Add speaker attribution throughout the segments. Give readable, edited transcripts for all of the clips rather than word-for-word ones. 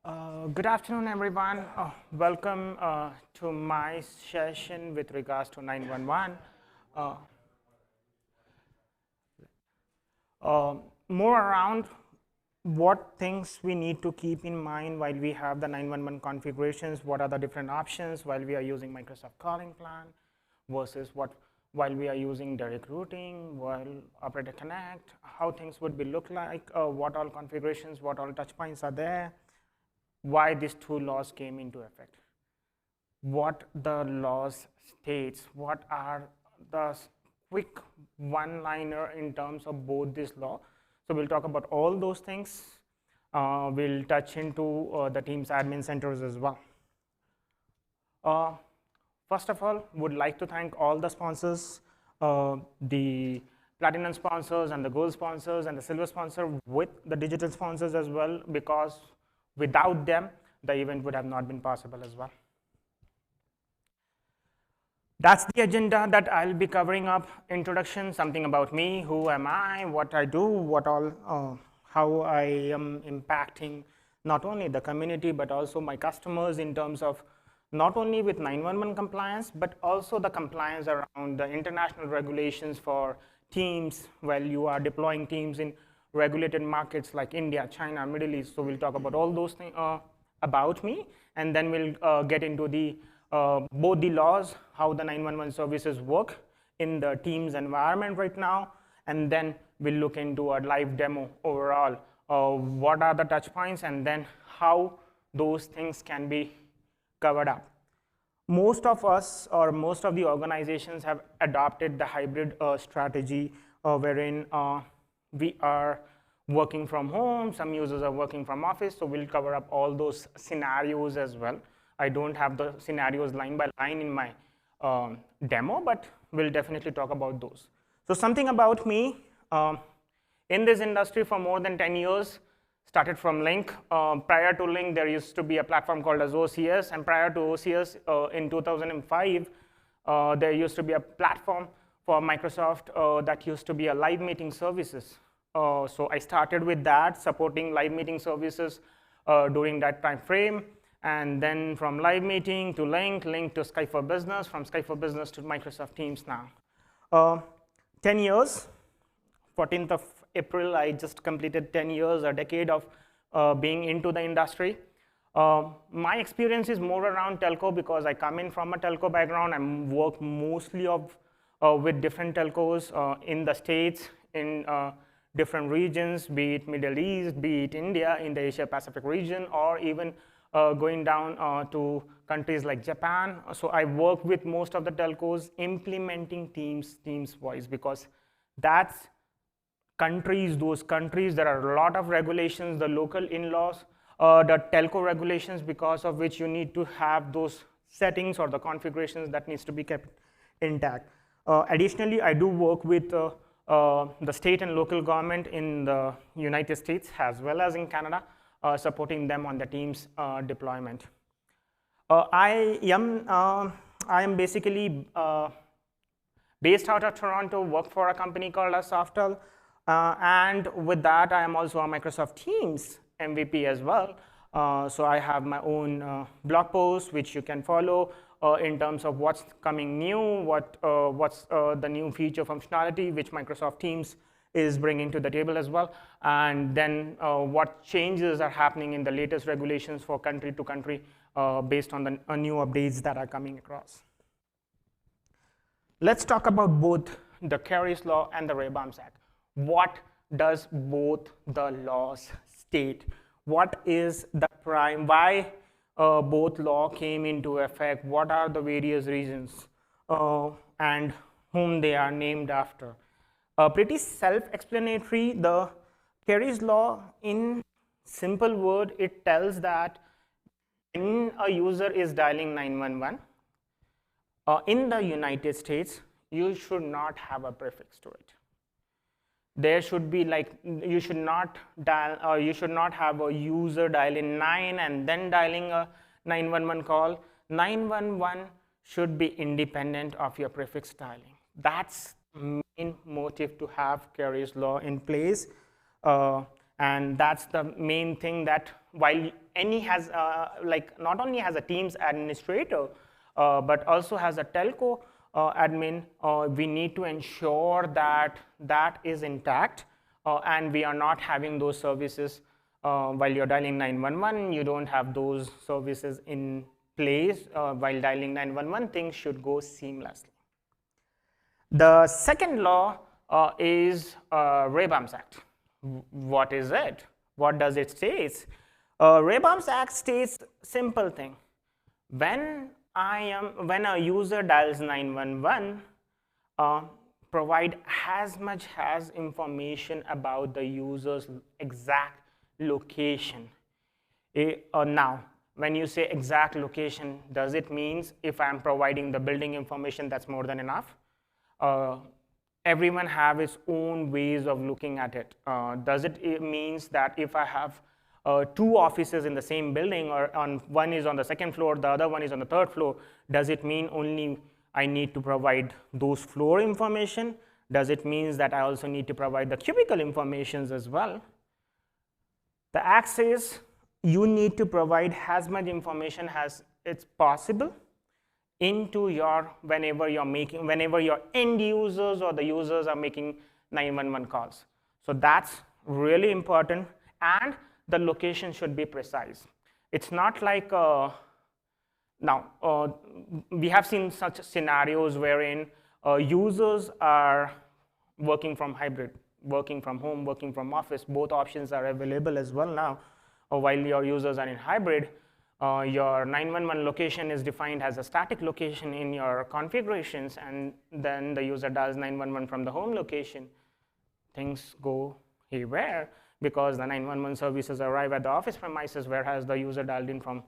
Speaker 1: Good afternoon, everyone. Welcome to my session with regards to 911. Uh, More around what things we need to keep in mind while we have the 911 configurations, what are the different options while we are using Microsoft calling plan versus while we are using direct routing, while operator connect, how things would be look like, what all configurations, what all touch points are there, why these two laws came into effect, what the laws states, what are the quick one-liner in terms of both this law. So we'll talk about all those things. We'll touch into the Teams admin centers as well. First of all, would like to thank all the sponsors, the platinum sponsors and the gold sponsors and the silver sponsor with the digital sponsors as well, because without them, the event would have not been possible as well. That's the agenda that I'll be covering up. Introduction, something about me, who am I, what I do, what all, how I am impacting not only the community, but also my customers in terms of not only with 911 compliance, but also the compliance around the international regulations for Teams while you are deploying Teams in regulated markets like India, China, Middle East. So we'll talk about all those things about me, and then we'll get into the both the laws, how the 911 services work in the Teams environment right now, and then we'll look into a live demo overall. What are the touch points, and then how those things can be covered up. Most of us or most of the organizations have adopted the hybrid strategy wherein we are working from home, some users are working from office, so we'll cover up all those scenarios as well. I don't have the scenarios line by line in my demo, but we'll definitely talk about those. So something about me, in this industry for more than 10 years, started from Link. Prior to Link, there used to be a platform called as OCS, and prior to OCS in 2005, there used to be a platform for Microsoft that used to be a live meeting services. So I started with that, supporting live meeting services during that time frame, and then from live meeting to Link, Link to Skype for Business, from Skype for Business to Microsoft Teams now. 10 years, 14th of April, I just completed 10 years, a decade of being into the industry. My experience is more around telco because I come in from a telco background and work mostly with different telcos in the States, in different regions, be it Middle East, be it India, in the Asia Pacific region, or even going down to countries like Japan. So I work with most of the telcos implementing Teams voice, because that's those countries, there are a lot of regulations, the local in-laws, the telco regulations, because of which you need to have those settings or the configurations that needs to be kept intact. Additionally, I do work with the state and local government in the United States as well as in Canada, supporting them on the Teams deployment. I am basically based out of Toronto, work for a company called Softel. And with that, I am also a Microsoft Teams MVP as well. So I have my own blog post, which you can follow in terms of what's coming new, what's the new feature functionality which Microsoft Teams is bringing to the table as well, and then what changes are happening in the latest regulations for country to country based on the new updates that are coming across. Let's talk about both the Kari's law and the Baum Act. What does both the laws state? What is the prime, why both law came into effect? What are the various reasons and whom they are named after? Pretty self-explanatory. The Kari's law, in simple word, it tells that when a user is dialing 911 in the United States, you should not have a prefix to it. There should be you should not dial, you should not have a user dialing 9 and then dialing a 911 call. 911 should be independent of your prefix dialing. That's main motive to have Kari's law in place. And that's the main thing, that while any has not only has a Teams administrator, but also has a telco admin, we need to ensure that that is intact, and we are not having those services while you're dialing 911. You don't have those services in place while dialing 911. Things should go seamlessly. The second law is Baum's Act. What is it? What does it say? Baum's Act states simple thing. When a user dials 911, provide as much as information about the user's exact location. Now, when you say exact location, does it mean if I'm providing the building information, that's more than enough? Everyone have its own ways of looking at it. Does it means that if I have two offices in the same building, or one is on the second floor, the other one is on the third floor, does it mean only I need to provide those floor information? Does it mean that I also need to provide the cubicle informations as well? The Act says you need to provide as much information as it's possible into your whenever your end users or the users are making 911 calls. So that's really important, and the location should be precise. It's not like now we have seen such scenarios wherein users are working from hybrid, working from home, working from office. Both options are available as well now. While your users are in hybrid, your 911 location is defined as a static location in your configurations, and then the user dials 911 from the home location. Things go haywire because the 911 services arrive at the office premises, whereas the user dialed in from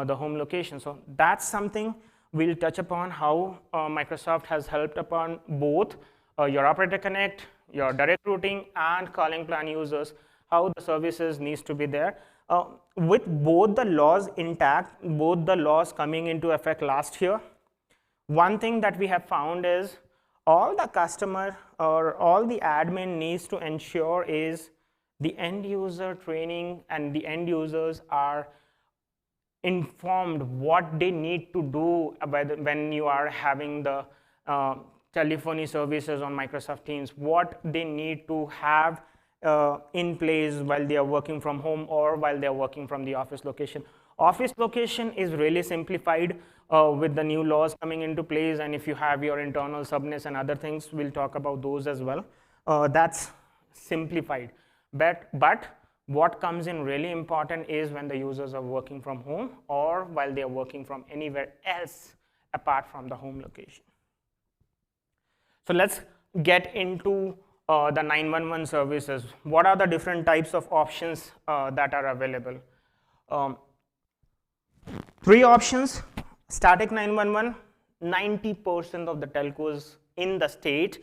Speaker 1: the home location. So that's something we'll touch upon, how Microsoft has helped upon both your Operator Connect, your direct routing, and calling plan users, how the services needs to be there. With both the laws intact, both the laws coming into effect last year, one thing that we have found is all the customer or all the admin needs to ensure is the end user training, and the end users are informed what they need to do when you are having the telephony services on Microsoft Teams, what they need to have in place while they are working from home or while they are working from the office location. Office location is really simplified with the new laws coming into place, and if you have your internal subnets and other things, we'll talk about those as well. That's simplified. But what comes in really important is when the users are working from home or while they are working from anywhere else apart from the home location. So let's get into the 911 services. What are the different types of options that are available? 3 options. Static 911, 90% of the telcos in the state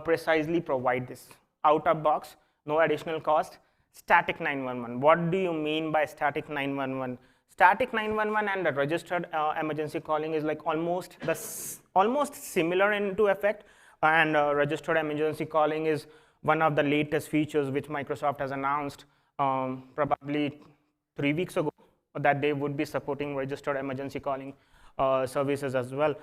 Speaker 1: precisely provide this. Out of box, no additional cost. Static 911. What do you mean by static 911? Static 911 and the registered emergency calling is like almost similar into effect. And registered emergency calling is one of the latest features which Microsoft has announced probably 3 weeks ago, that they would be supporting registered emergency calling services as well.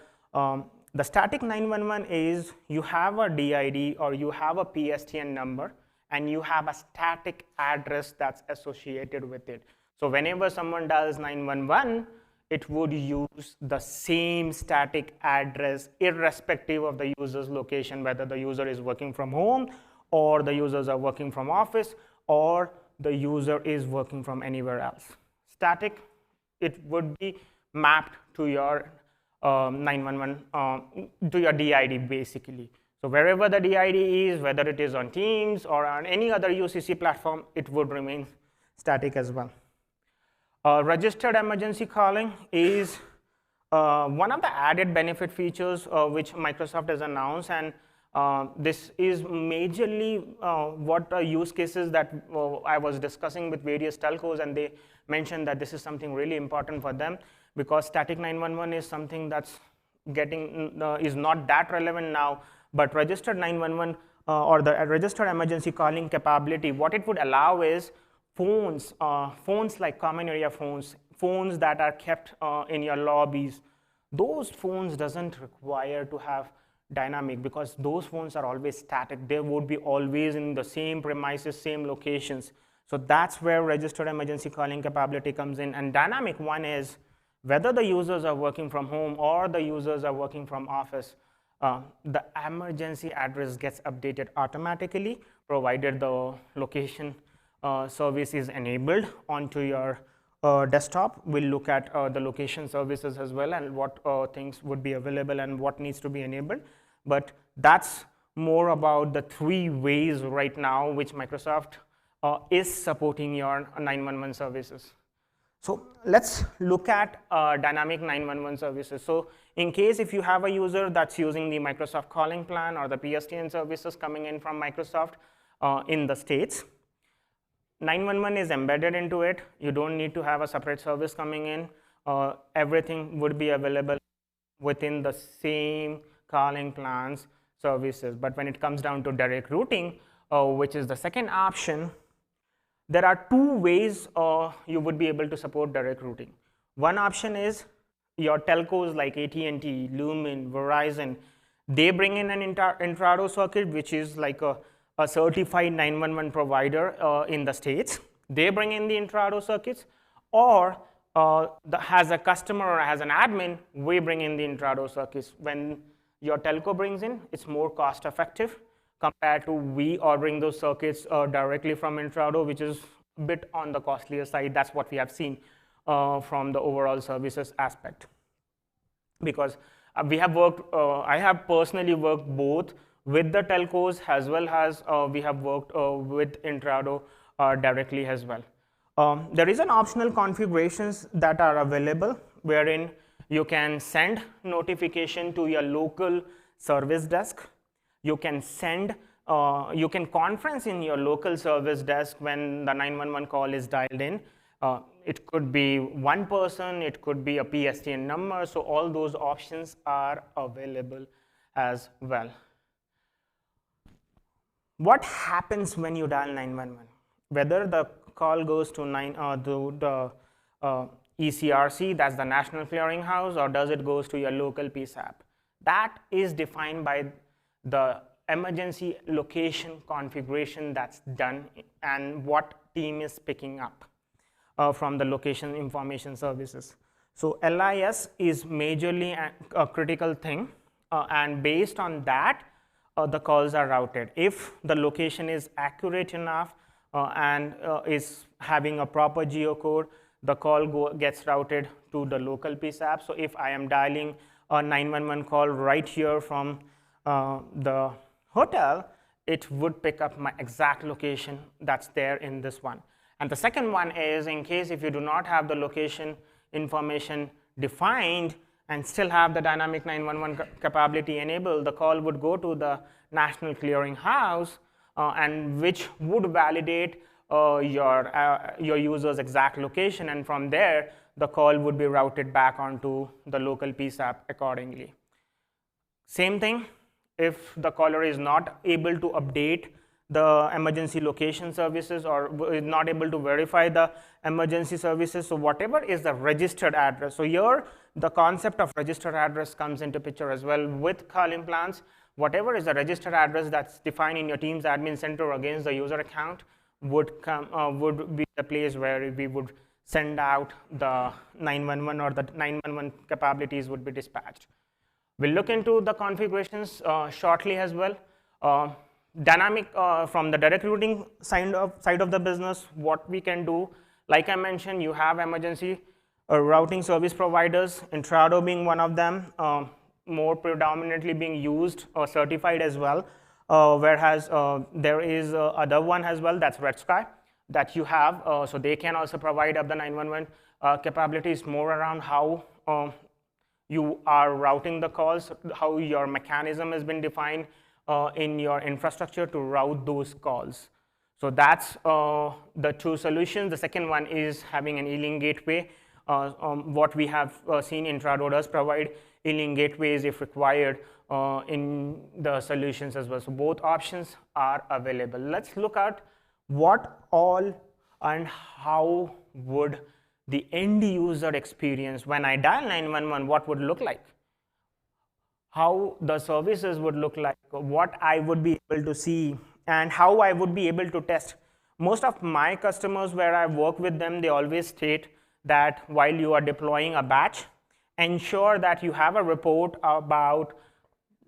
Speaker 1: The static 911 is you have a DID or you have a PSTN number and you have a static address that's associated with it. So whenever someone dials 911, it would use the same static address irrespective of the user's location, whether the user is working from home or the users are working from office or the user is working from anywhere else. Static, it would be mapped to your 911, to your DID basically. So wherever the DID is, whether it is on Teams or on any other UCC platform, it would remain static as well. Registered emergency calling is one of the added benefit features which Microsoft has announced, and this is majorly what use cases that I was discussing with various telcos, and they mentioned that this is something really important for them because static 911 is something that's is not that relevant now, but registered 911 or the registered emergency calling capability, what it would allow is phones like common area phones that are kept in your lobbies. Those phones doesn't require to have dynamic, because those phones are always static. They would be always in the same premises, same locations. So that's where registered emergency calling capability comes in. And dynamic one is whether the users are working from home or the users are working from office, the emergency address gets updated automatically, provided the location service is enabled onto your desktop. We'll look at the location services as well, and what things would be available and what needs to be enabled. But that's more about the 3 ways right now which Microsoft is supporting your 911 services. So let's look at dynamic 911 services. So in case if you have a user that's using the Microsoft calling plan or the PSTN services coming in from Microsoft in the States, 911 is embedded into it. You don't need to have a separate service coming in. Everything would be available within the same calling plans services. But when it comes down to direct routing, which is the second option, there are 2 ways you would be able to support direct routing. One option is your telcos like AT&T, Lumen, Verizon, they bring in an Intrado circuit, which is like a certified 911 provider in the States. They bring in the Intrado circuits, or as a customer or as an admin, we bring in the Intrado circuits. When your telco brings in, it's more cost effective compared to we ordering those circuits directly from Intrado, which is a bit on the costlier side. That's what we have seen from the overall services aspect. Because we have worked, I have personally worked both with the telcos as well as we have worked with Intrado directly as well. There is an optional configurations that are available wherein you can send notification to your local service desk. You can send, you can conference in your local service desk when the 911 call is dialed in. It could be one person, it could be a PSTN number, so all those options are available as well. What happens when you dial 911? Whether the call goes to the ECRC, that's the National Clearinghouse, or does it goes to your local PSAP? That is defined by the emergency location configuration that's done and what team is picking up from the location information services. So LIS is majorly a critical thing, and based on that, the calls are routed. If the location is accurate enough and is having a proper geocode, the call gets routed to the local PSAP. So if I am dialing a 911 call right here from the hotel, it would pick up my exact location that's there in this one. And the second one is, in case if you do not have the location information defined and still have the dynamic 911 capability enabled, the call would go to the National Clearinghouse and which would validate your user's exact location, and from there the call would be routed back onto the local PSAP accordingly. Same thing, if the caller is not able to update the emergency location services or is not able to verify the emergency services, so whatever is the registered address. So here the concept of registered address comes into picture as well with calling plans. Whatever is the registered address that's defined in your Teams admin center against the user account would be the place where we would send out the 911 or the 911 capabilities would be dispatched. We'll look into the configurations shortly as well. Dynamic from the direct routing side of the business, what we can do, like I mentioned, you have emergency routing service providers, Intrado being one of them, more predominantly being used or certified as well, whereas there is other one as well, that's Red Sky, that you have, so they can also provide up the 911 capabilities, more around how you are routing the calls, how your mechanism has been defined in your infrastructure to route those calls. So that's the 2 solutions. The second one is having an E-Link gateway. What we have seen Intrado does provide alien gateways if required in the solutions as well. So both options are available. Let's look at what all and how would the end user experience when I dial 911, what would look like, how the services would look like, what I would be able to see, and how I would be able to test. Most of my customers where I work with them, they always state that while you are deploying a batch, ensure that you have a report about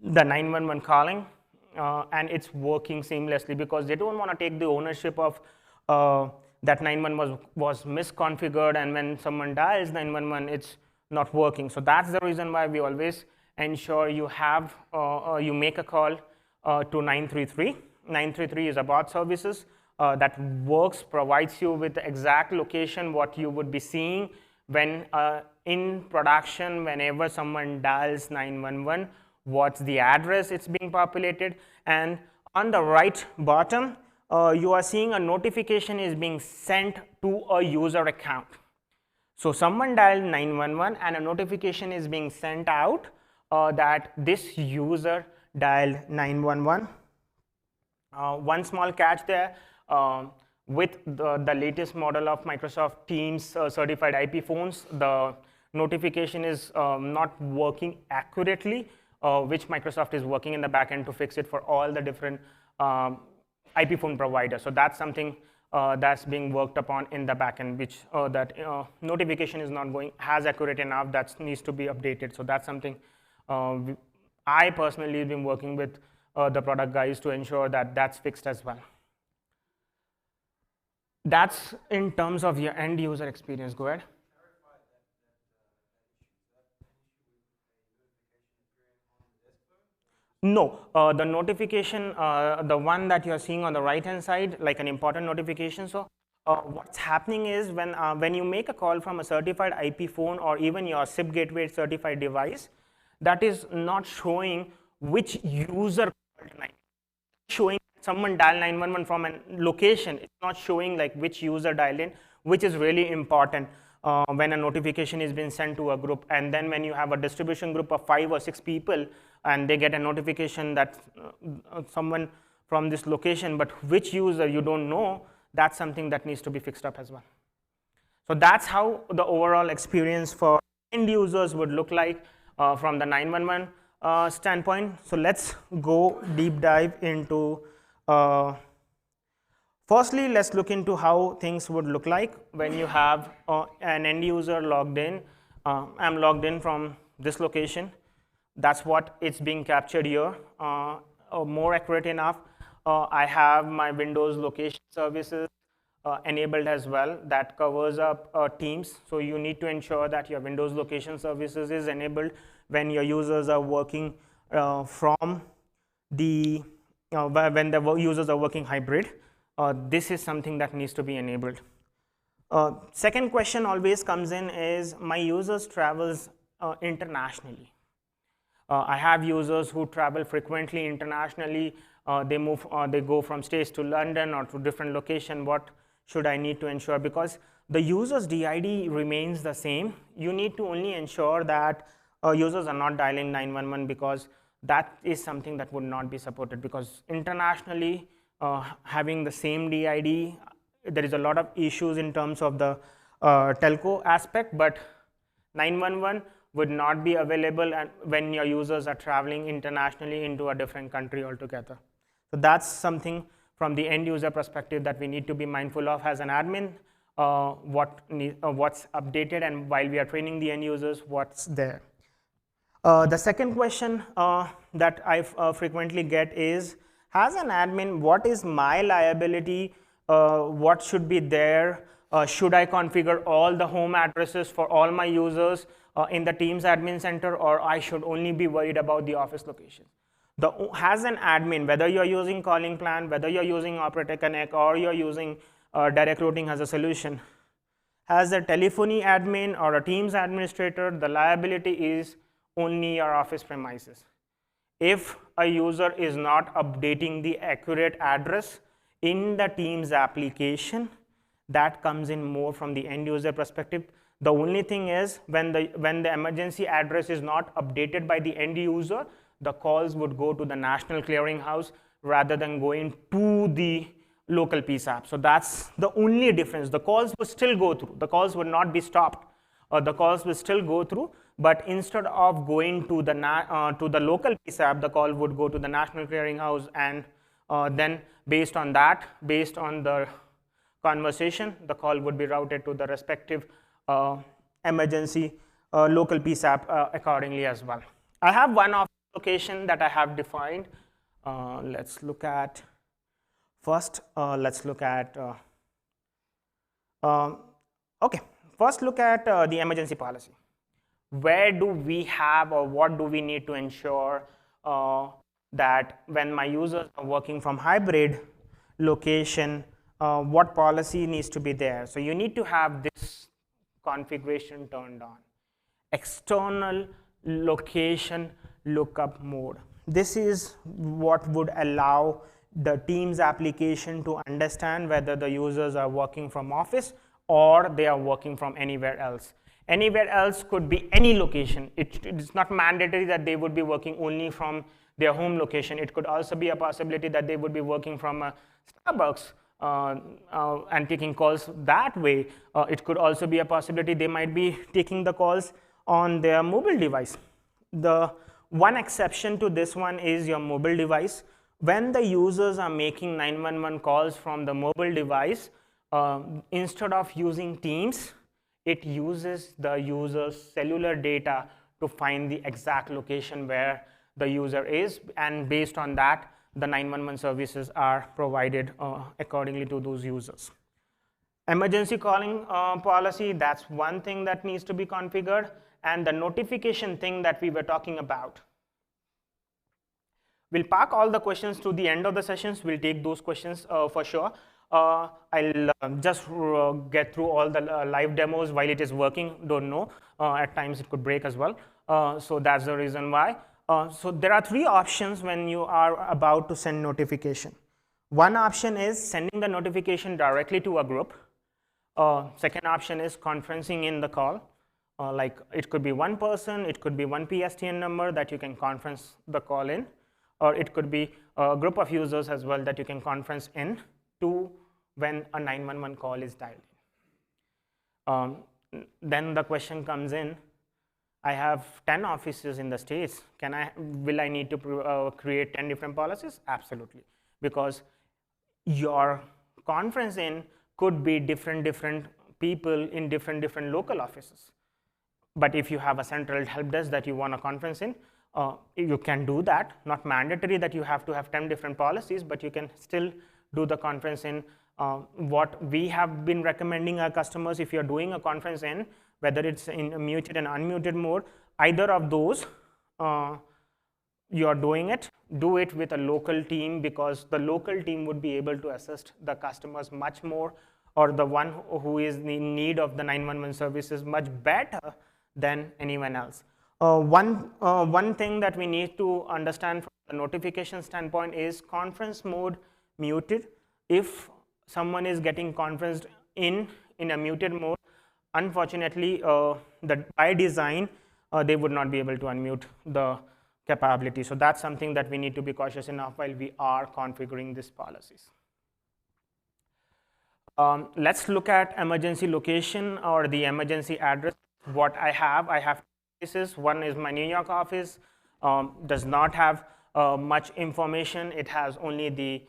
Speaker 1: the 911 calling and it's working seamlessly, because they don't want to take the ownership of that 911 was misconfigured, and when someone dials 911, it's not working. So that's the reason why we always ensure you have you make a call to 933. 933 is about services that works, provides you with the exact location what you would be seeing when in production. Whenever someone dials 911, what's the address it's being populated, and on the right bottom you are seeing a notification is being sent to a user account. So someone dialed 911 and a notification is being sent out that this user dialed 911. One small catch there, with the latest model of Microsoft Teams certified IP phones, the notification is not working accurately, which Microsoft is working in the backend to fix it for all the different IP phone providers. So that's something that's being worked upon in the backend, which that notification is not going as accurate enough, that needs to be updated. So that's something I personally have been working with the product guys to ensure that that's fixed as well. That's in terms of your end user experience. Go ahead. No, the notification, the one that you're seeing on the right hand side, like an important notification. So what's happening is when you make a call from a certified IP phone or even your SIP gateway certified device, that is not showing which user called, showing someone dial 911 from a location. It's not showing like which user dialed in, which is really important when a notification is being sent to a group. And then when you have a distribution group of 5 or 6 people and they get a notification that someone from this location, but which user you don't know, that's something that needs to be fixed up as well. So that's how the overall experience for end users would look like from the 911 standpoint. So let's go deep dive into firstly, let's look into how things would look like when you have an end user logged in. I'm logged in from this location. That's what it's being captured here. More accurate enough, I have my Windows location services enabled as well. That covers up Teams. So you need to ensure that your Windows location services is enabled when your users are working from the when the users are working hybrid. This is something that needs to be enabled. Second question always comes in is my users travels internationally. I have users who travel frequently internationally. They go from states to London or to different location. What should I need to ensure? Because the user's DID remains the same. You need to only ensure that users are not dialing 911, because that is something that would not be supported, because internationally having the same DID, there is a lot of issues in terms of the telco aspect, but 911 would not be available and when your users are traveling internationally into a different country altogether. So that's something from the end user perspective that we need to be mindful of as an admin, what's updated, and while we are training the end users, what's there. The second question that I frequently get is, as an admin, what is my liability? What should be there? Should I configure all the home addresses for all my users in the Teams admin center, or I should only be worried about the office location? As an admin, whether you're using calling plan, whether you're using Operator Connect, or you're using direct routing as a solution, as a telephony admin or a Teams administrator, the liability is only your office premises. If a user is not updating the accurate address in the Teams application, that comes in more from the end user perspective. The only thing is when the emergency address is not updated by the end user, the calls would go to the national clearinghouse rather than going to the local PSAP. So that's the only difference. The calls will still go through. The calls will not be stopped. The calls will still go through, but instead of going to the local PSAP, the call would go to the national clearinghouse, and then based on the conversation, the call would be routed to the respective emergency local PSAP accordingly as well. I have one office location that I have defined. Let's look at first. Let's look at okay. First, look at the emergency policy. Where do we have, or what do we need to ensure that when my users are working from hybrid location, what policy needs to be there? So you need to have this configuration turned on. External location lookup mode. This is what would allow the Teams application to understand whether the users are working from office or they are working from anywhere else. Anywhere else could be any location. It's not mandatory that they would be working only from their home location. It could also be a possibility that they would be working from a Starbucks and taking calls that way. It could also be a possibility they might be taking the calls on their mobile device. The one exception to this one is your mobile device. When the users are making 911 calls from the mobile device, instead of using Teams, it uses the user's cellular data to find the exact location where the user is, and based on that, the 911 services are provided accordingly to those users. Emergency calling policy, that's one thing that needs to be configured, and the notification thing that we were talking about. We'll park all the questions to the end of the sessions. We'll take those questions for sure. I'll just get through all the live demos while it is working. Don't know. At times it could break as well. So that's the reason why. So there are three options when you are about to send notification. One option is sending the notification directly to a group. Second option is conferencing in the call. Like it could be one person, it could be one PSTN number that you can conference the call in, or it could be a group of users as well that you can conference in to when a 911 call is dialed in. Then the question comes in, I have 10 offices in the States. Will I need to create 10 different policies? Absolutely, because your conference in could be different people in different local offices. But if you have a central help desk that you want to conference in, you can do that. Not mandatory that you have to have 10 different policies, but you can still do the conference in. What we have been recommending our customers, if you're doing a conference in, whether it's in a muted and unmuted mode, either of those you're doing it, do it with a local team, because the local team would be able to assist the customers much more, or the one who is in need of the 911 services much better than anyone else. One thing that we need to understand from the notification standpoint is conference mode muted. If someone is getting conferenced in a muted mode, unfortunately, by design, they would not be able to unmute the capability. So that's something that we need to be cautious enough while we are configuring these policies. Let's look at emergency location or the emergency address. What I have places. One is my New York office. Does not have much information. It has only the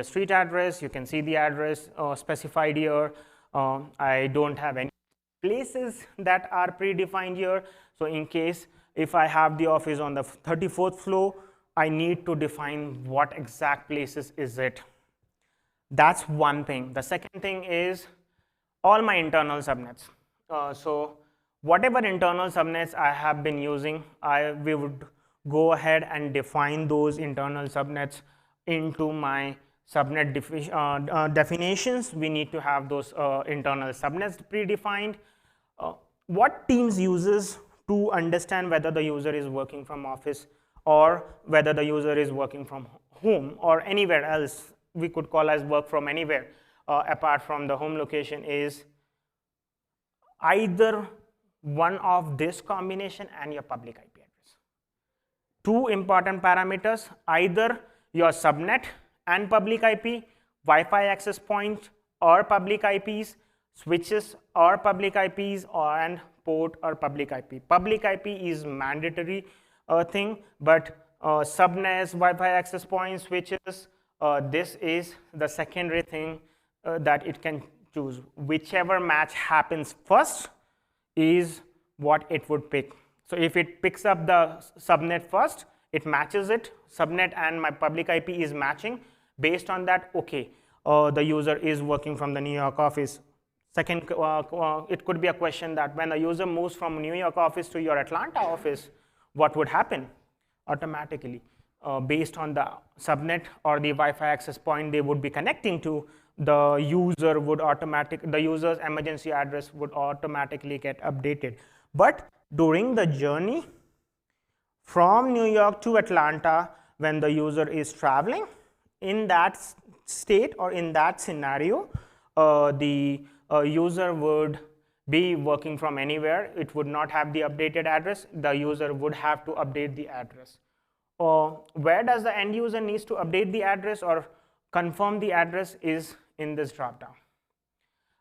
Speaker 1: street address. You can see the address specified here. I don't have any places that are predefined here. So in case if I have the office on the 34th floor, I need to define what exact places is it. That's one thing. The second thing is all my internal subnets. So whatever internal subnets I have been using, we would go ahead and define those internal subnets into my subnet definitions. We need to have those internal subnets predefined. What Teams uses to understand whether the user is working from office or whether the user is working from home or anywhere else, we could call as work from anywhere apart from the home location, is either one of this combination and your public IP address. Two important parameters, either your subnet and public IP, Wi-Fi access point or public IPs, switches or public IPs, and port or public IP. Public IP is mandatory thing, but subnets, Wi-Fi access points, switches, this is the secondary thing that it can choose. Whichever match happens first is what it would pick. So if it picks up the subnet first, it matches it, subnet and my public IP is matching. Based on that, okay, the user is working from the New York office. Second, it could be a question that when a user moves from New York office to your Atlanta office, what would happen? Automatically, based on the subnet or the Wi-Fi access point they would be connecting to, the user's emergency address would automatically get updated. But during the journey from New York to Atlanta, when the user is traveling, in that state or in that scenario, the user would be working from anywhere. It would not have the updated address. The user would have to update the address. Where does the end user needs to update the address or confirm the address is in this dropdown.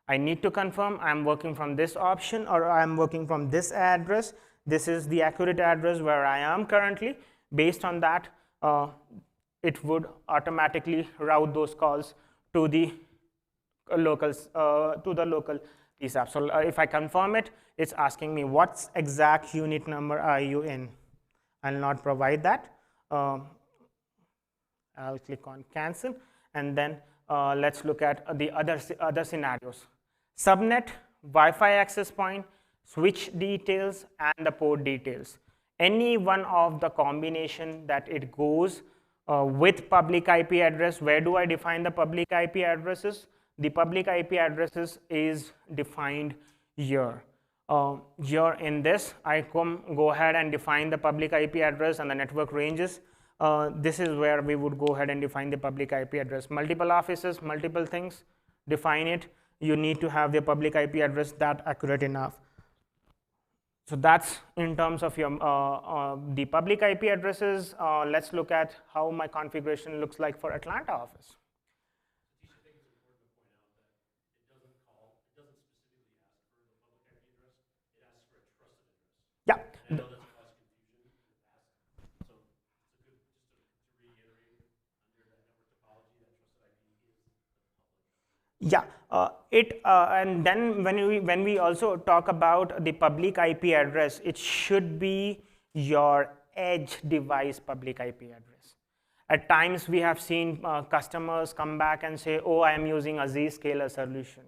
Speaker 1: I need to confirm I'm working from this option or I'm working from this address. This is the accurate address where I am currently. Based on that, it would automatically route those calls to the local PSAP. So if I confirm it, it's asking me what exact unit number are you in. I'll not provide that. I'll click on cancel, and then let's look at the other scenarios. Subnet, Wi-Fi access point, switch details, and the port details. Any one of the combination that it goes with public IP address. Where do I define the public IP addresses? The public IP addresses is defined here. Here in this, I go ahead and define the public IP address and the network ranges. This is where we would go ahead and define the public IP address. Multiple offices, multiple things, define it. You need to have the public IP address that accurate enough. So that's in terms of your the public IP addresses. Let's look at how my configuration looks like for Atlanta office. Yeah. I know that's caused confusion in the past. So it's good just to reiterate under that network topology that trusted IP is the public. Yeah, and then when we also talk about the public IP address, it should be your edge device public IP address. At times we have seen customers come back and say, oh, I am using a Zscaler solution.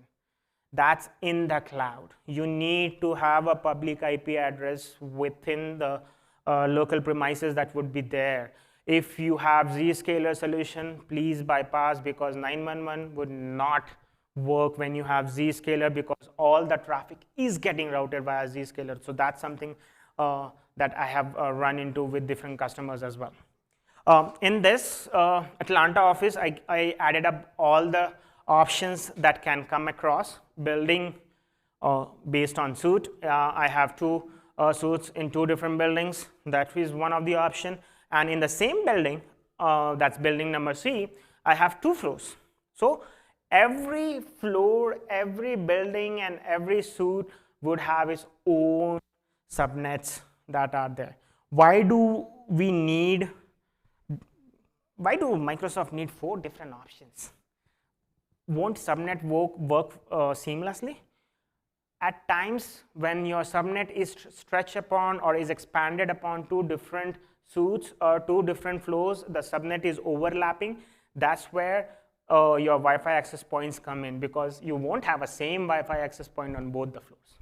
Speaker 1: That's in the cloud. You need to have a public IP address within the local premises that would be there. If you have Zscaler solution, please bypass, because 911 would not work when you have Zscaler, because all the traffic is getting routed via Zscaler. So that's something that I have run into with different customers as well. In this Atlanta office, I added up all the options that can come across building based on suite. I have two suites in two different buildings. That is one of the option. And in the same building, that's building number C, I have two floors. So every floor, every building, and every suite would have its own subnets that are there. Why do Microsoft need 4 different options? Won't subnet work seamlessly? At times, when your subnet is stretched upon or is expanded upon 2 different suites or 2 different floors, the subnet is overlapping. That's where your Wi-Fi access points come in, because you won't have a same Wi-Fi access point on both the floors,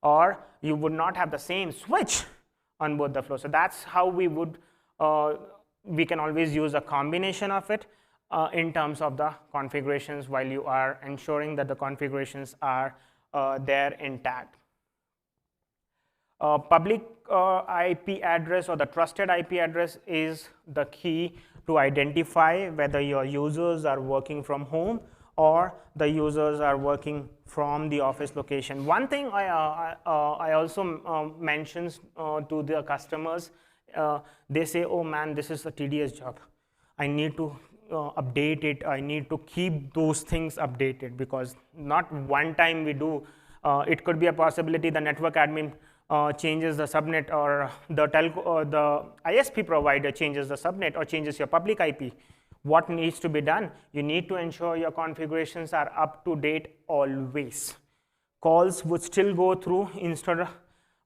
Speaker 1: or you would not have the same switch on both the floors. So that's how we can always use a combination of it in terms of the configurations, while you are ensuring that the configurations are there intact. Public IP address or the trusted IP address is the key to identify whether your users are working from home or the users are working from the office location. One thing I also mentions to the customers, they say, oh man, this is a tedious job. I need to update it. I need to keep those things updated, because not one time we do. It could be a possibility the network admin changes the subnet, or the telco or the ISP provider changes the subnet or changes your public IP. What needs to be done? You need to ensure your configurations are up to date always. Calls would still go through instead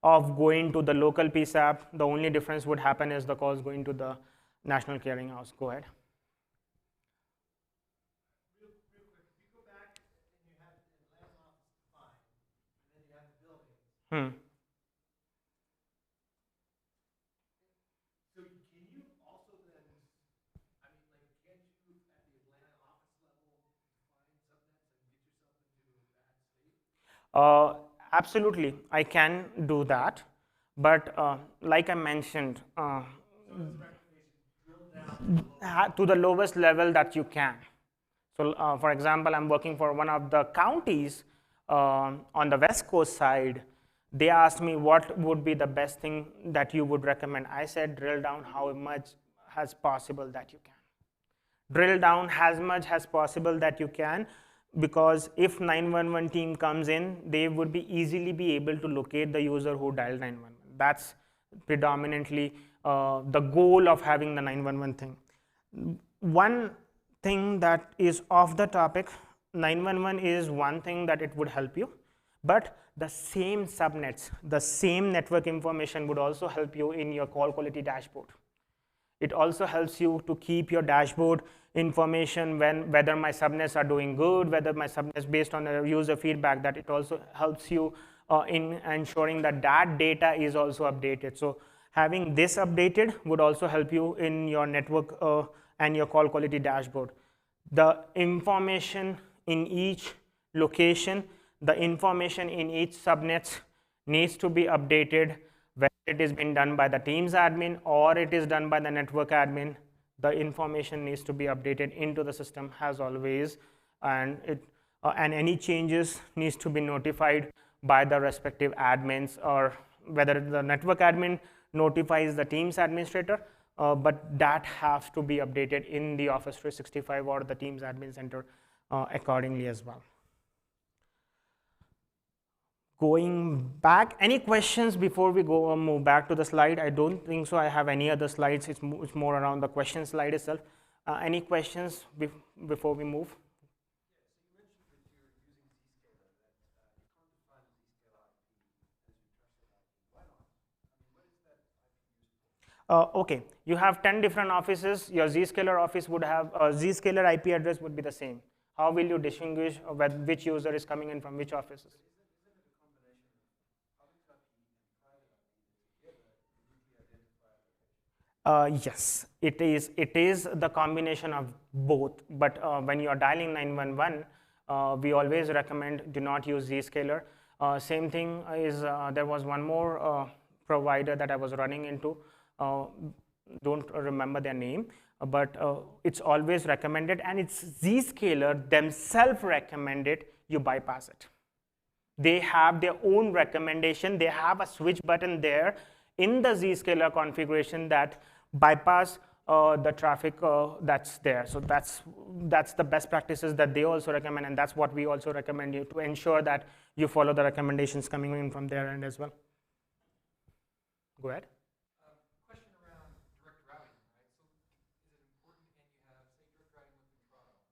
Speaker 1: of going to the local PSAP. The only difference would happen is the calls going to the national clearinghouse. Go ahead.
Speaker 2: Real quick, you go back and you have the land office defined, and then you have the building. So can you also then, I mean, like, can't you at the Atlanta office level define subnets and get yourself into that state?
Speaker 1: Absolutely, I can do that, but like I mentioned, to the lowest level that you can. So for example, I'm working for one of the counties on the West Coast side. They asked me what would be the best thing that you would recommend. I said, drill down how much as possible that you can. Drill down as much as possible that you can, because if 911 team comes in, they would be easily be able to locate the user who dialed 911. That's predominantly the goal of having the 911 thing. One thing that is off the topic, 911 is one thing that it would help you, but the same subnets, the same network information would also help you in your call quality dashboard. It also helps you to keep your dashboard information whether my subnets are doing good, whether my subnets based on the user feedback, that it also helps you in ensuring that that data is also updated. So having this updated would also help you in your network and your call quality dashboard. The information in each location, the information in each subnets needs to be updated, whether it is being done by the Teams admin or it is done by the network admin. The information needs to be updated into the system as always, and any changes needs to be notified by the respective admins, or whether the network admin notifies the Teams administrator, but that has to be updated in the Office 365 or the Teams admin center accordingly as well. Going back, any questions before we go move back to the slide? I don't think so. I have any other slides. It's more around the question slide itself. Any questions before we move? Okay, you have 10 different offices. Your Zscaler office would have a Zscaler IP address would be the same. How will you distinguish which user is coming in from which offices? Yes, it is the combination of both, but when you are dialing 911, we always recommend do not use Zscaler. Same thing is, there was one more provider that I was running into, don't remember their name, but it's always recommended, and it's Zscaler themselves recommended you bypass it. They have their own recommendation. They have a switch button there in the Zscaler configuration that bypass the traffic that's there. So that's the best practices that they also recommend, and that's what we also recommend you to ensure that you follow the recommendations coming in from their end as well. Go ahead.
Speaker 2: Question around direct routing, right? So is it important, and you have, say, direct routing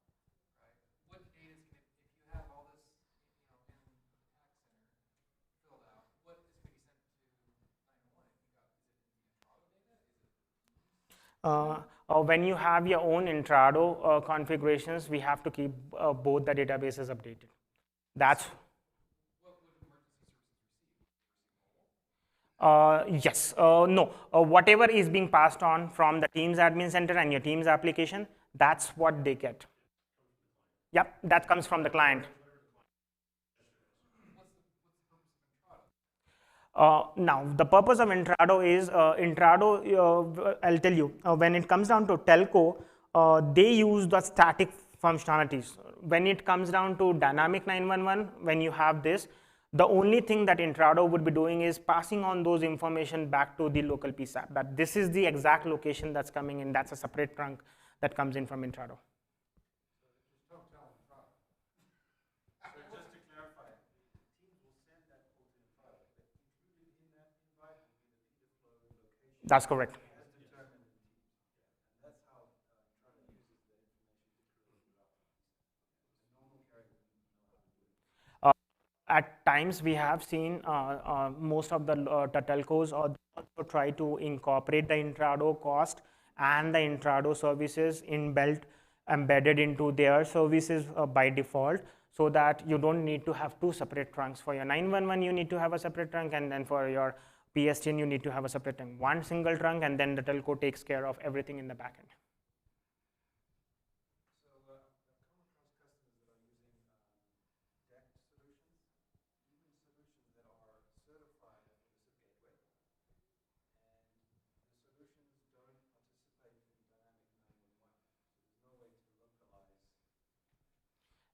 Speaker 2: with Entrado, right? What data is going to, if you have all this, in the tax center filled out, what is going to be sent to 911? If you got, is it the Entrado data? Is it?
Speaker 1: When you have your own Entrado configurations, we have to keep both the databases updated. That's yes, no, whatever is being passed on from the Teams admin center and your Teams application, that's what they get. Yep, that comes from the client. Now, the purpose of Entrado is, Entrado, I'll tell you, when it comes down to telco, they use the static functionalities. When it comes down to dynamic 911, when you have this, the only thing that Intrado would be doing is passing on those information back to the local PSAP, that this is the exact location that's coming in, that's a separate trunk that comes in from Intrado. That's correct. At times we have seen most of the telcos also try to incorporate the Intrado cost and the Intrado services embedded into their services by default, so that you don't need to have two separate trunks. For your 911 you need to have a separate trunk, and then for your PSTN you need to have a separate trunk. One single trunk, and then the telco takes care of everything in the back end.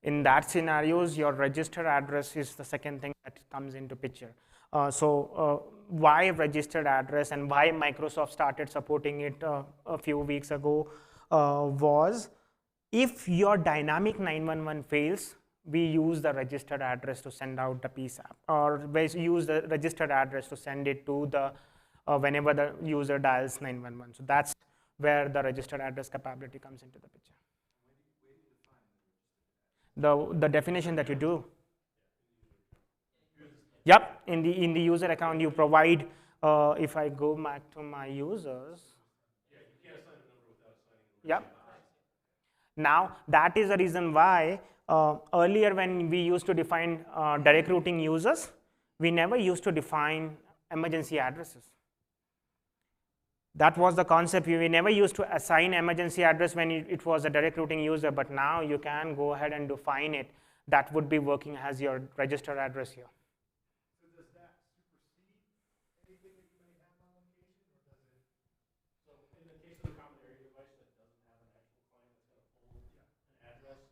Speaker 1: In that scenarios, your registered address is the second thing that comes into picture. Why registered address and why Microsoft started supporting it a few weeks ago was, if your dynamic 911 fails, we use the registered address to send out the PSAP, or we use the registered address to send it to the whenever the user dials 911. So that's where the registered address capability comes into the picture. The definition that you do. Yep, in the user account you provide. If I go back to my users. Yep. Now that is the reason why earlier when we used to define direct routing users, we never used to define emergency addresses. That was the concept. We never used to assign emergency address when it was a direct routing user, but now you can go ahead and define it. That would be working as your registered address here.
Speaker 2: So does that supersede anything that you may have on location, or does it? So in the case of the common area device that doesn't have an actual client that's going to pull an address,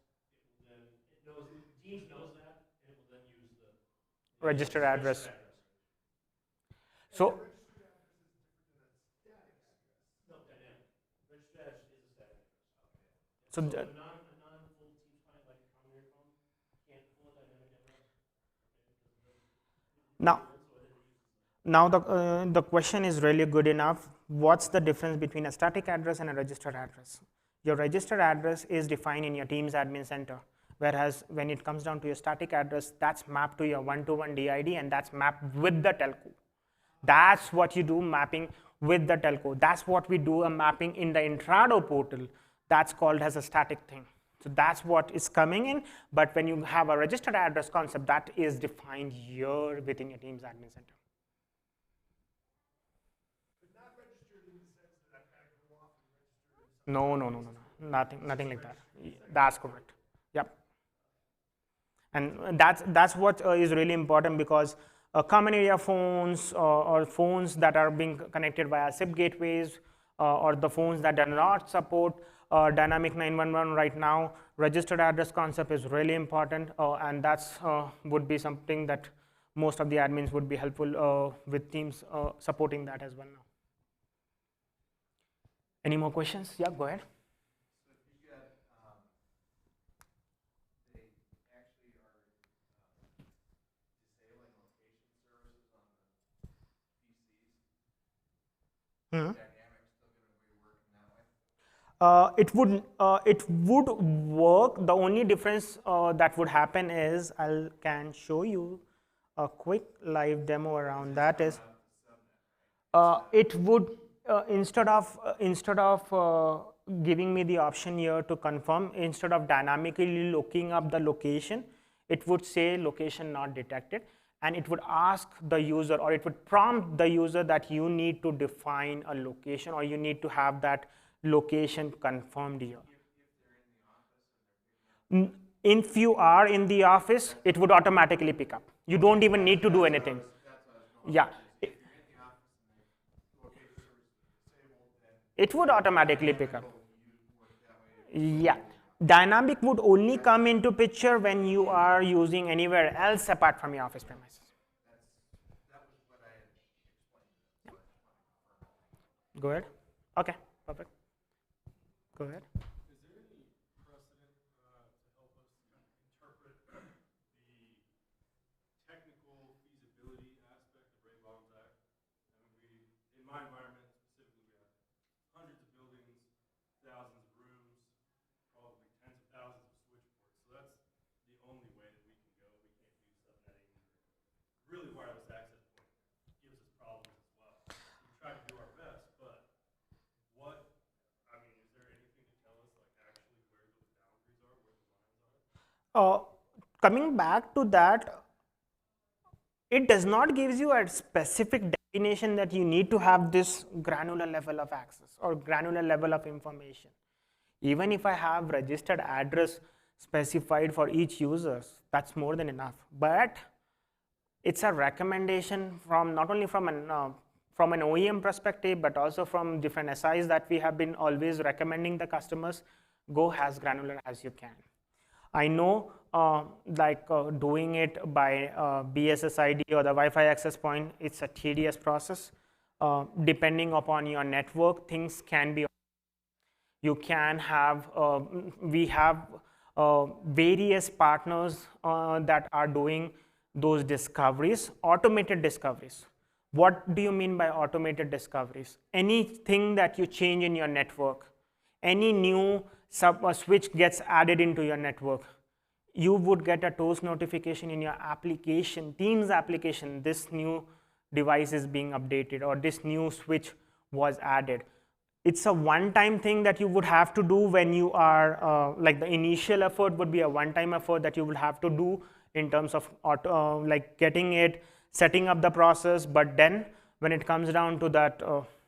Speaker 2: it knows, Teams knows that, and it will then use the
Speaker 1: registered address. So So a non-full Teams client like a common area phone can't pull a dynamic address. Now the question is really good enough. What's the difference between a static address and a registered address? Your registered address is defined in your Teams admin center, whereas when it comes down to your static address, that's mapped to your one-to-one DID, and that's mapped with the telco. That's what you do, mapping with the telco. That's what we do, a mapping in the Intrado portal. That's called as a static thing. So that's what is coming in. But when you have a registered address concept, that is defined here within your Teams admin center. But not registered in the sense that I've got to go off and register. No. Nothing like that. That's correct. Yep. And that's what is really important, because common area phones or phones that are being connected via SIP gateways or the phones that do not support dynamic 911 right now, registered address concept is really important, and that's would be something that most of the admins would be helpful with Teams supporting that as well now. Any more questions? Yeah, go ahead.
Speaker 2: So if you got, they actually are disabling location services on the PCs.
Speaker 1: Mm-hmm. It would work. The only difference that would happen is I can show you a quick live demo around that. Is it would instead of giving me the option here to confirm, instead of dynamically looking up the location, it would say location not detected, and it would ask the user, or it would prompt the user that you need to define a location, or you need to have that location confirmed here. If you are in the office, it would automatically pick up. You don't even need to do anything. Yeah. It would automatically pick up. Yeah. Dynamic would only come into picture when you are using anywhere else apart from your office premises.
Speaker 2: That was what I had explained. So I just want to confirm all that.
Speaker 1: Go ahead. Okay, perfect. Go ahead.
Speaker 3: Is there any precedent to help us kind of interpret the technical feasibility aspect of Baum's Act? I mean, in my environment specifically, we have hundreds of buildings, thousands of rooms, probably tens of thousands of switchboards. So that's the only way that we can go. We can't do subnetting or really wireless access point gives us problems as well. We try to do our best, but what I mean, is there anything to tell us like actually where those boundaries are, where the lines are?
Speaker 1: Coming back to that, it does not give you a specific definition that you need to have this granular level of access or granular level of information. Even if I have registered address specified for each user, that's more than enough. But it's a recommendation from not only from an OEM perspective, but also from different SIs that we have been always recommending the customers, go as granular as you can. I know doing it by BSSID or the Wi-Fi access point, it's a tedious process. Depending upon your network, things can be. You can have, we have various partners that are doing those discoveries, automated discoveries. What do you mean by automated discoveries? Anything that you change in your network, any new switch gets added into your network, you would get a toast notification in your application, Teams application, this new device is being updated or this new switch was added. It's a one-time thing that you would have to do when you are, like the initial effort would be a one-time effort that you will have to do in terms of like getting it, setting up the process, but then when it comes down to that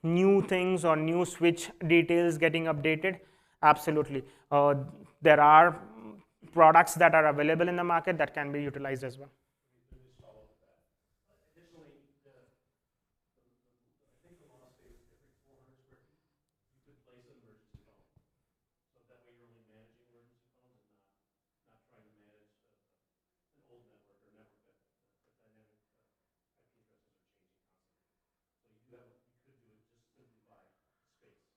Speaker 1: new things or new switch details getting updated, absolutely. There are products that are available in the market that can be utilized as well.
Speaker 3: Additionally, I think the law states every 400 square feet you could place an emergency phone. So that way you're only managing emergency phones and not trying to manage an old network or network that the dynamic IP addresses are changing constantly. So you could do it just simply by space.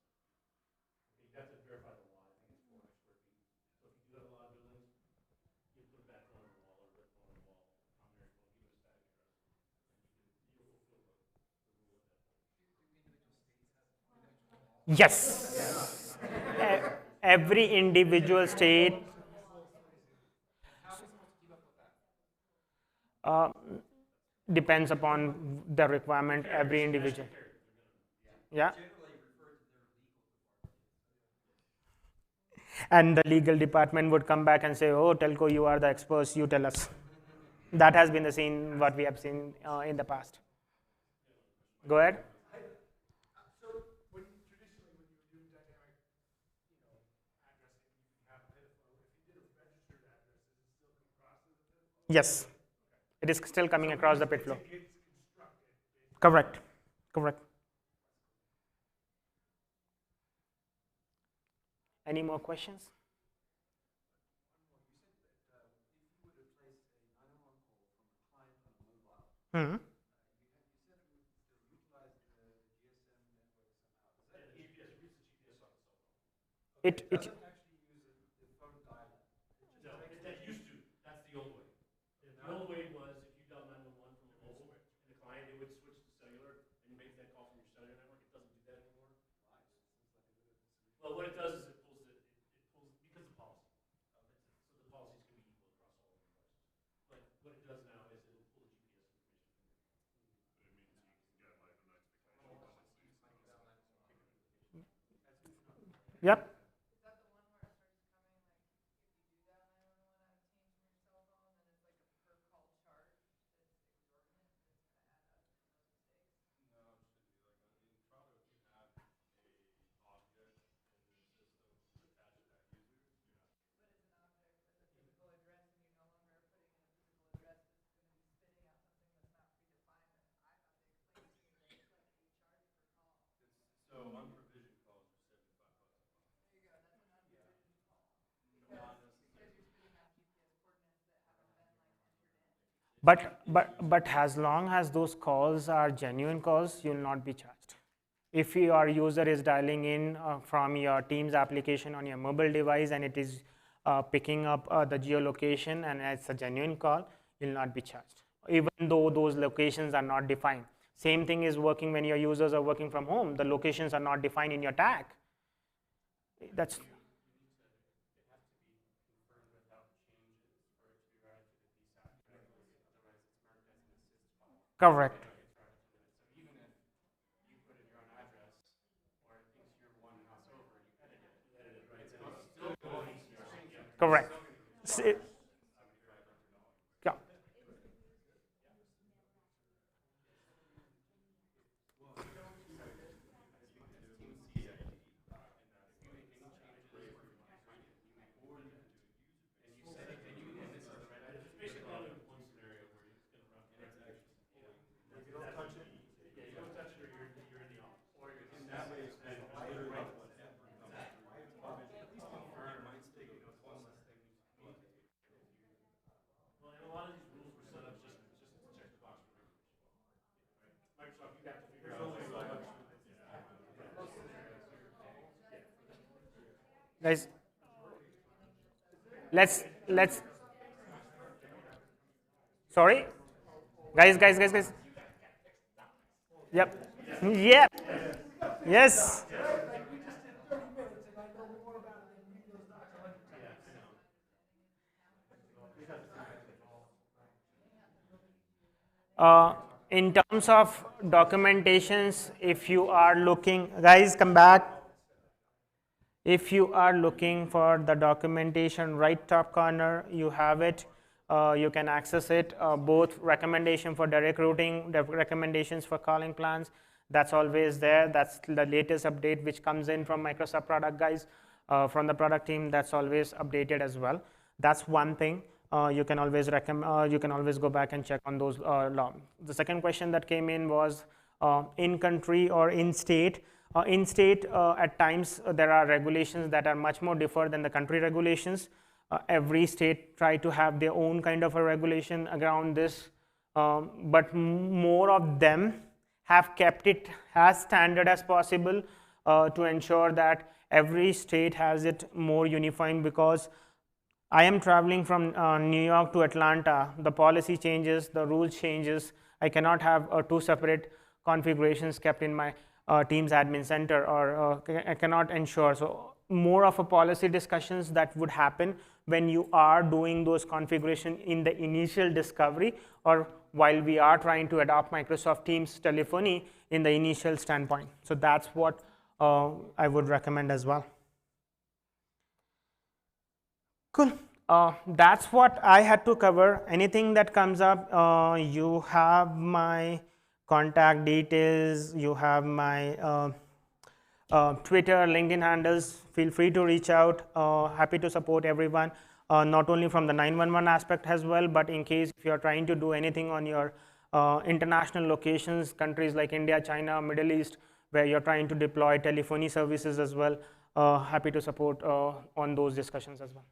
Speaker 3: Okay, you have to verify the law. I think it's 400 square feet. So if you do have a lot of buildings, you put a bad phone on the wall or a red phone on the wall, primary phone, give it a static address, and you'll fulfill the rule at that point.
Speaker 2: Do individual states have individual laws?
Speaker 1: Yes. Every individual state.
Speaker 2: How are they supposed to keep up with that?
Speaker 1: Depends upon the requirement, every individual. Yeah.
Speaker 2: Generally referred to their legal department.
Speaker 1: And the legal department would come back and say, oh, telco, you are the experts, you tell us. That has been the scene, what we have seen in the past. Go ahead.
Speaker 3: So traditionally when you were doing dynamic, addressing, you can have a PID flow. If you did a registered address, does it still come across as a PID flow?
Speaker 1: Yes. It is still coming across the PID flow.
Speaker 3: It's constructed.
Speaker 1: Correct. Correct. Any more questions?
Speaker 2: You said that if you would replace a 911 call from a client on a mobile,
Speaker 1: Mm-hmm.
Speaker 2: you said it would still utilize the GSM network somehow. Does that
Speaker 3: GPS, it reads the GPS on the cell phone.
Speaker 1: It
Speaker 2: doesn't actually use the phone dial-up?
Speaker 3: No, that used to. That's the old way. The old way was if you dial 911 from a mobile and the client, it would switch to cellular and you make that call from your cellular network. It doesn't do that anymore.
Speaker 2: Why? It seems like a bit of a solution.
Speaker 3: Well, what it does is it pulls because of policy. So the policies can be equal across all of the devices. But what it does now is it'll pull the GPS information from your phone. It means you can get like a notification.
Speaker 2: That's good to know.
Speaker 1: Yep.
Speaker 4: Is that the one where it starts coming, like, if you do dial 911 out of Teams from your cell phone, then it's like a per call charge that's exorbitant, and it's gonna add up from those mistakes?
Speaker 3: No, it shouldn't be like that. In Trado, if you have a object in the system attached to that user, you're not.
Speaker 4: But it's an object with a physical address, and you no longer are putting in a physical address that's gonna be spitting out something that's not predefined, and I thought they explained to me that it's like a charge per call.
Speaker 3: So unprovisioned calls are $75 a month.
Speaker 1: But as long as those calls are genuine calls, you'll not be charged. If your user is dialing in from your Teams application on your mobile device and it is picking up the geolocation and it's a genuine call, you'll not be charged, even though those locations are not defined. Same thing is working when your users are working from home. The locations are not defined in your tag. That's correct. Correct. Yeah.
Speaker 3: Well, and a lot of these rules were set up just to check the box for regulation. Microsoft, you have to figure out.
Speaker 1: Guys, let's sorry, guys. Yep. Yeah. Yes. In terms of documentations, if you are looking, guys, come back. If you are looking for the documentation, right top corner, you have it. You can access it. Both recommendation for direct routing, the recommendations for calling plans, that's always there. That's the latest update which comes in from Microsoft product guys, from the product team. That's always updated as well. That's one thing. You can always go back and check on those law. The second question that came in was in country or in state. In state, at times there are regulations that are much more different than the country regulations. Every state try to have their own kind of a regulation around this, but more of them have kept it as standard as possible to ensure that every state has it more unified, because I am traveling from New York to Atlanta. The policy changes, the rules changes. I cannot have two separate configurations kept in my Teams admin center, or I cannot ensure. So more of a policy discussions that would happen when you are doing those configuration in the initial discovery, or while we are trying to adopt Microsoft Teams telephony in the initial standpoint. So that's what I would recommend as well. Cool. That's what I had to cover. Anything that comes up, you have my contact details, you have my Twitter, LinkedIn handles. Feel free to reach out. Happy to support everyone, not only from the 911 aspect as well, but in case if you're trying to do anything on your international locations, countries like India, China, Middle East, where you're trying to deploy telephony services as well. Happy to support on those discussions as well.